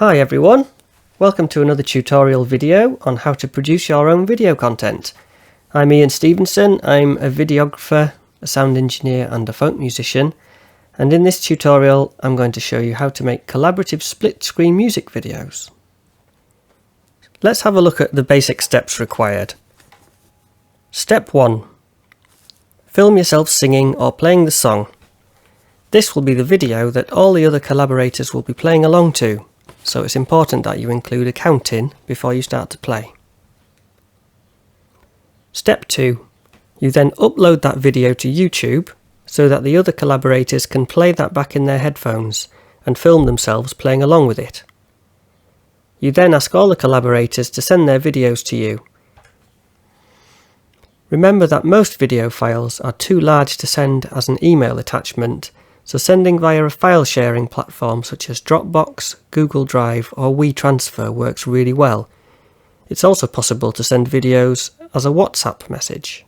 Hi everyone, welcome to another tutorial video on how to produce your own video content. I'm Ian Stevenson, I'm a videographer, a sound engineer and a folk musician, and in this tutorial I'm going to show you how to make collaborative split screen music videos. Let's have a look at the basic steps required. Step 1. Film yourself singing or playing the song. This will be the video that all the other collaborators will be playing along to, so it's important that you include a count-in before you start to play. Step 2. You then upload that video to YouTube so that the other collaborators can play that back in their headphones and film themselves playing along with it. You then ask all the collaborators to send their videos to you. Remember that most video files are too large to send as an email attachment, so sending via a file sharing platform such as Dropbox, Google Drive or WeTransfer works really well. It's also possible to send videos as a WhatsApp message.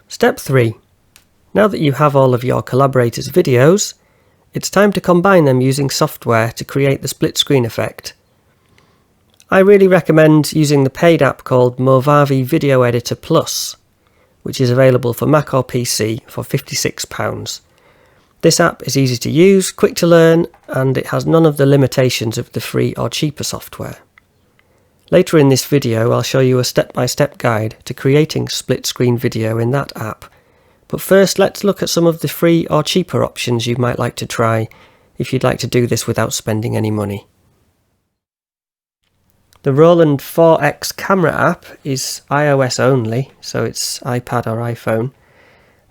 Step 3. Now that you have all of your collaborators' videos, it's time to combine them using software to create the split screen effect. I really recommend using the paid app called Movavi Video Editor Plus, which is available for Mac or PC for £56. This app is easy to use, quick to learn, and it has none of the limitations of the free or cheaper software. Later in this video I'll show you a step-by-step guide to creating split screen video in that app, but first let's look at some of the free or cheaper options you might like to try if you'd like to do this without spending any money. The Roland 4X camera app is iOS only, so it's iPad or iPhone,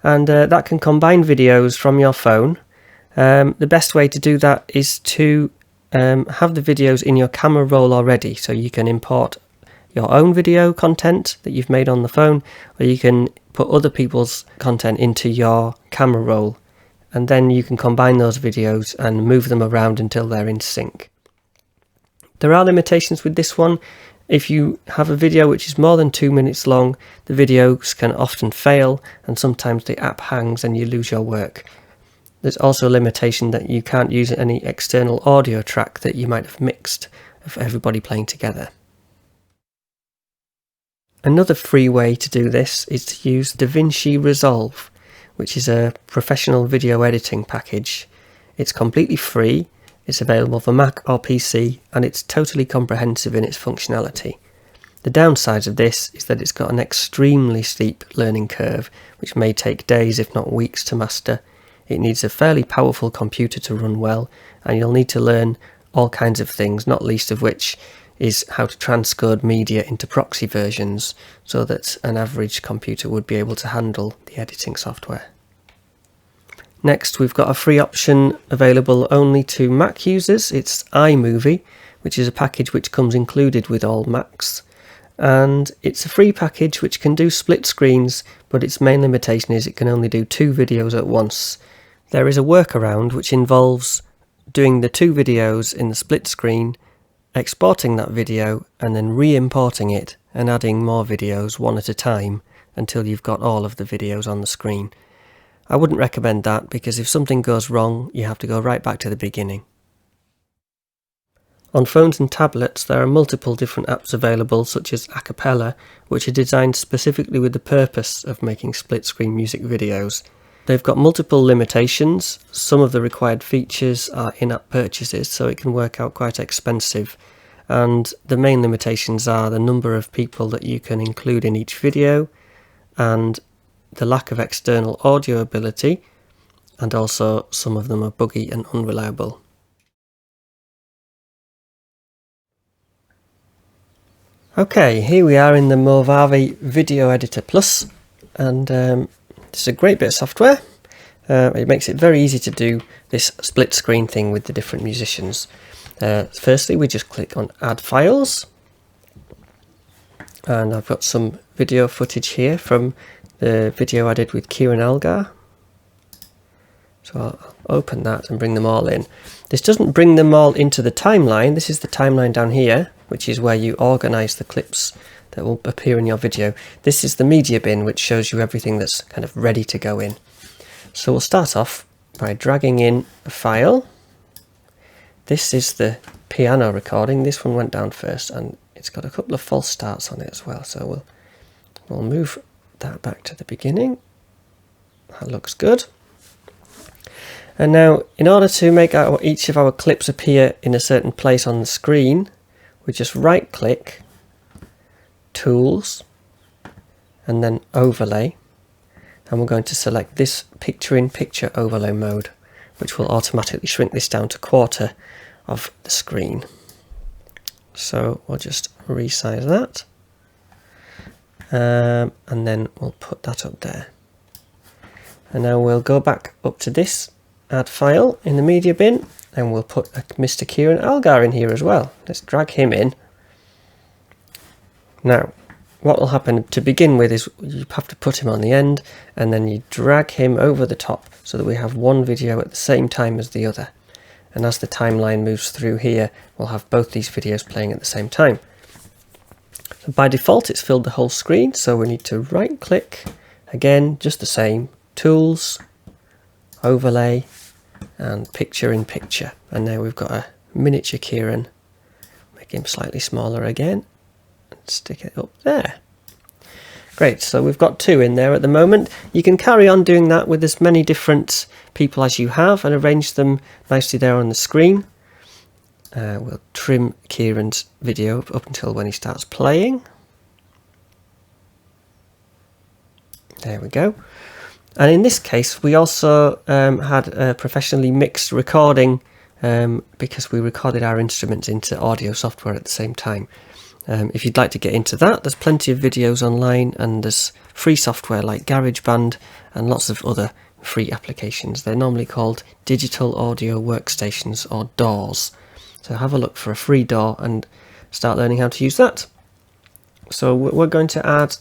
and that can combine videos from your phone. The best way to do that is to have the videos in your camera roll already, so you can import your own video content that you've made on the phone, or you can put other people's content into your camera roll, and then you can combine those videos and move them around until they're in sync. There are limitations with this one. If you have a video which is more than 2 minutes long, the videos can often fail and sometimes the app hangs and you lose your work. There's also a limitation that you can't use any external audio track that you might have mixed of everybody playing together. Another free way to do this is to use DaVinci Resolve, which is a professional video editing package. It's completely free. It's available for Mac or PC and it's totally comprehensive in its functionality. The downside of this is that it's got an extremely steep learning curve which may take days if not weeks to master. It needs a fairly powerful computer to run well, and you'll need to learn all kinds of things, not least of which is how to transcode media into proxy versions so that an average computer would be able to handle the editing software. Next, we've got a free option available only to Mac users. It's iMovie, which is a package which comes included with all Macs. And it's a free package which can do split screens, but its main limitation is it can only do 2 videos at once. There is a workaround which involves doing the 2 videos in the split screen, exporting that video, and then re-importing it and adding more videos one at a time until you've got all of the videos on the screen. I wouldn't recommend that because if something goes wrong, you have to go right back to the beginning. On phones and tablets, there are multiple different apps available, such as Acapella, which are designed specifically with the purpose of making split-screen music videos. They've got multiple limitations. Some of the required features are in-app purchases, so it can work out quite expensive. And the main limitations are the number of people that you can include in each video, and the lack of external audio ability, and also some of them are buggy and unreliable. Okay, here we are in the Movavi Video Editor Plus, and it's a great bit of software. It makes it very easy to do this split screen thing with the different musicians. Firstly, we just click on Add Files, and I've got some video footage here from the video I did with Kieran Elgar. So I'll open that and bring them all in. This doesn't bring them all into the timeline. This is the timeline down here, which is where you organise the clips that will appear in your video. This is the media bin, which shows you everything that's kind of ready to go in. So we'll start off by dragging in a file. This is the piano recording. This one went down first, and it's got a couple of false starts on it as well. So we'll move that back to the beginning. That looks good. And now, in order to make each of our clips appear in a certain place on the screen, we just right click, Tools, and then Overlay. And we're going to select this picture-in-picture overlay mode, which will automatically shrink this down to 1/4 of the screen. So we'll just resize that. And then we'll put that up there. And now we'll go back up to this add file in the media bin, and we'll put Mr. Kieran Algar in here as well. Let's drag him in. Now, what will happen to begin with is you have to put him on the end, and then you drag him over the top so that we have one video at the same time as the other. And as the timeline moves through here, we'll have both these videos playing at the same time. So by default, it's filled the whole screen, so we need to right click, again, just the same, Tools, Overlay, and Picture-in-Picture. And now we've got a miniature Kieran. Make him slightly smaller again, and stick it up there. Great, so we've got 2 in there at the moment. You can carry on doing that with as many different people as you have and arrange them nicely there on the screen. We'll trim Kieran's video up until when he starts playing. There we go. And in this case, we also had a professionally mixed recording because we recorded our instruments into audio software at the same time. If you'd like to get into that, there's plenty of videos online, and there's free software like GarageBand and lots of other free applications. They're normally called Digital Audio Workstations, or DAWs. So have a look for a free DAW and start learning how to use that. So we're going to add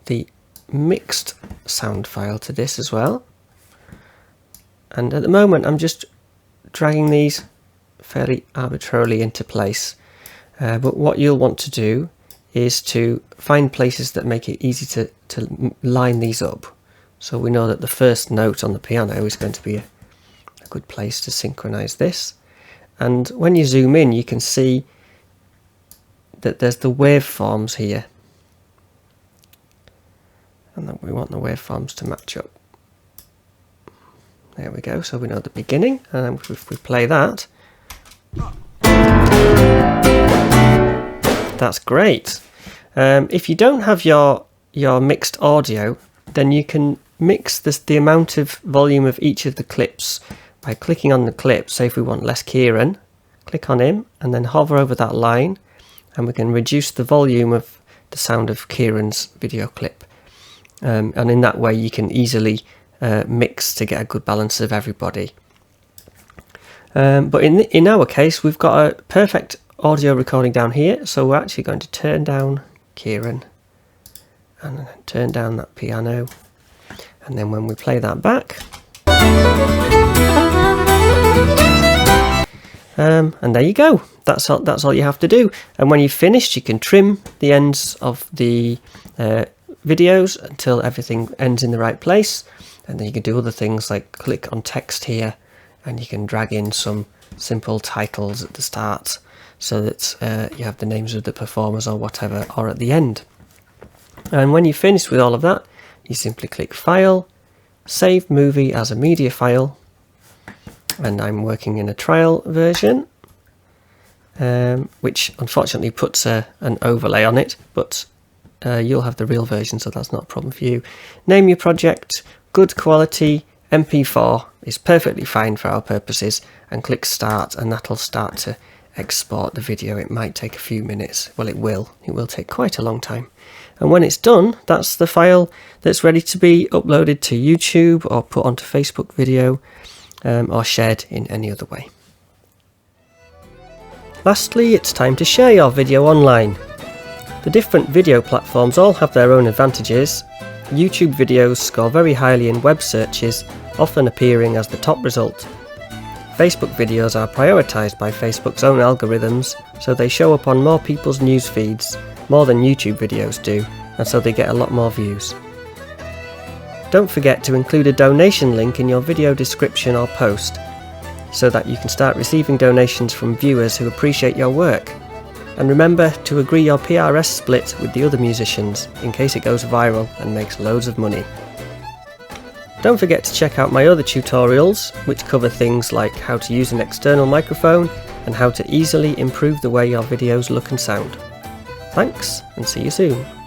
the mixed sound file to this as well, and at the moment I'm just dragging these fairly arbitrarily into place, but what you'll want to do is to find places that make it easy to line these up, so we know that the first note on the piano is going to be a good place to synchronize this. And when you zoom in, you can see that there's the waveforms here, and then we want the waveforms to match up. There we go, so we know the beginning, and if we play that, that's great. If you don't have your mixed audio, then you can mix the amount of volume of each of the clips by clicking on the clip. Say if we want less Kieran, click on him and then hover over that line, and we can reduce the volume of the sound of Kieran's video clip. And in that way you can easily mix to get a good balance of everybody. But in our case, we've got a perfect audio recording down here, so we're actually going to turn down Kieran and turn down that piano, and then when we play that back, and there you go. That's all you have to do. And when you've finished, you can trim the ends of the videos until everything ends in the right place, and then you can do other things like click on text here, and you can drag in some simple titles at the start so that you have the names of the performers or whatever, or at the end. And when you've finished with all of that, you simply click File, Save Movie as a media file, and I'm working in a trial version, which unfortunately puts an overlay on it, but you'll have the real version, so that's not a problem for you. Name your project, good quality, MP4 is perfectly fine for our purposes, and click Start, and that'll start to export the video. It might take a few minutes. Well, it will take quite a long time. And when it's done, that's the file that's ready to be uploaded to YouTube or put onto Facebook video, or shared in any other way. Lastly, it's time to share your video online. The different video platforms all have their own advantages. YouTube videos score very highly in web searches, often appearing as the top result. Facebook videos are prioritised by Facebook's own algorithms, so they show up on more people's news feeds, more than YouTube videos do, and so they get a lot more views. Don't forget to include a donation link in your video description or post. so that you can start receiving donations from viewers who appreciate your work. And remember to agree your PRS split with the other musicians in case it goes viral and makes loads of money. Don't forget to check out my other tutorials, which cover things like how to use an external microphone and how to easily improve the way your videos look and sound. Thanks, and see you soon.